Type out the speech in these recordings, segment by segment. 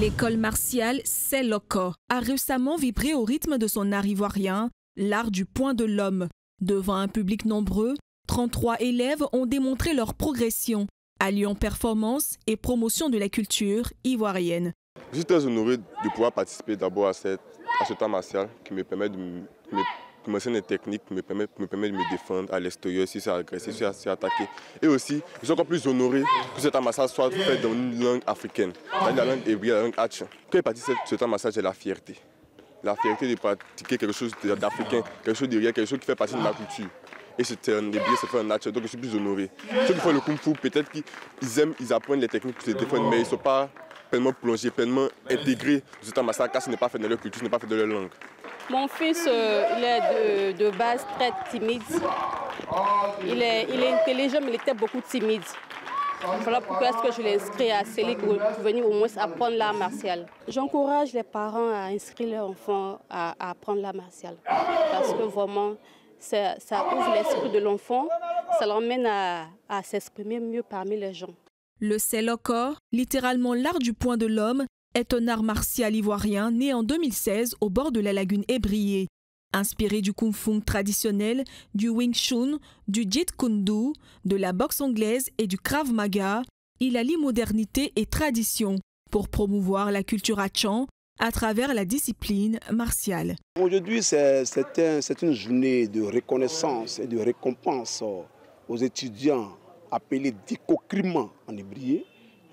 L'école martiale Seloko a récemment vibré au rythme de son art ivoirien, l'art du poing de l'homme. Devant un public nombreux, 33 élèves ont démontré leur progression, alliant performance et promotion de la culture ivoirienne. Je suis très honoré de pouvoir participer d'abord à ce temps martial qui me permet de m'enseigner des techniques, qui me permet de me défendre à l'extérieur si c'est agressé, si c'est attaqué. Et aussi, je suis encore plus honoré que ce temps martial soit fait dans une langue africaine, dans la langue hébreu, la langue hatch. Quand je participe à ce temps martial, j'ai la fierté. La fierté de pratiquer quelque chose d'africain, quelque chose de réel, quelque chose qui fait partie de ma culture. Et c'est un hébreu, c'est fait un hatch, donc je suis plus honoré. Ceux qui font le kung fu, peut-être qu'ils aiment, ils apprennent les techniques pour se défendre, mais ils ne sont pas pleinement plongés, pleinement intégrés dans ce temps martial, car ce n'est pas fait dans leur culture, ce n'est pas fait dans leur langue. Mon fils, il est de base très timide. Il est intelligent, mais il était beaucoup timide. Voilà pourquoi est-ce que je l'ai inscrit à CELI pour venir au moins apprendre l'art martial. J'encourage les parents à inscrire leurs enfants à apprendre l'art martial. Parce que vraiment, ça ouvre l'esprit de l'enfant, ça l'emmène à s'exprimer mieux parmi les gens. Le Seloko, littéralement l'art du poing de l'homme, est un art martial ivoirien né en 2016 au bord de la lagune Ébrié. Inspiré du kung fu traditionnel, du Wing Chun, du Jeet Kune Do, de la boxe anglaise et du Krav Maga, il allie modernité et tradition pour promouvoir la culture hatchan à travers la discipline martiale. Aujourd'hui, c'est une journée de reconnaissance et de récompense aux étudiants appelés d'Ikokrima en Ébrié,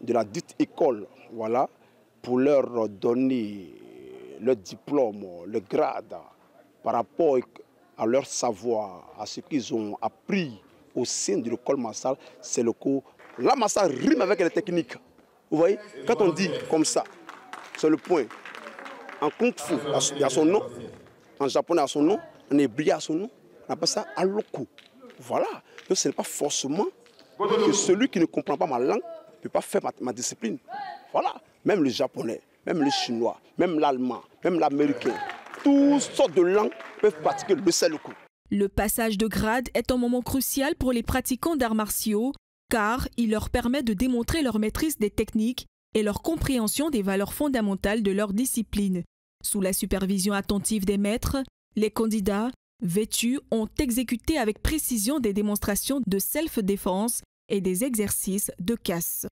de la dite école, voilà, pour leur donner leur diplôme, le grade, par rapport à leur savoir, à ce qu'ils ont appris au sein de l'école martiale, c'est le cours. La martial rime avec les techniques. Vous voyez, quand on dit comme ça, c'est le point. En kung fu, il y a son nom. En japonais, il y a son nom. En hébreu, il y a son nom. On appelle ça aloko. Voilà. Donc, ce n'est pas forcément que celui qui ne comprend pas ma langue ne peut pas faire ma discipline. Voilà. Même le japonais, même le chinois, même l'allemand, même l'américain, toutes sortes de langues peuvent pratiquer le Seloko. Le passage de grade est un moment crucial pour les pratiquants d'arts martiaux car il leur permet de démontrer leur maîtrise des techniques et leur compréhension des valeurs fondamentales de leur discipline. Sous la supervision attentive des maîtres, les candidats, vêtus, ont exécuté avec précision des démonstrations de self-défense et des exercices de casse.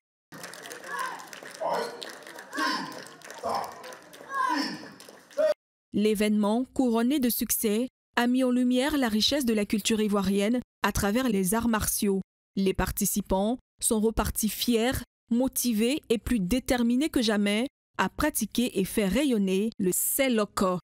L'événement, couronné de succès, a mis en lumière la richesse de la culture ivoirienne à travers les arts martiaux. Les participants sont repartis fiers, motivés et plus déterminés que jamais à pratiquer et faire rayonner le Seloko.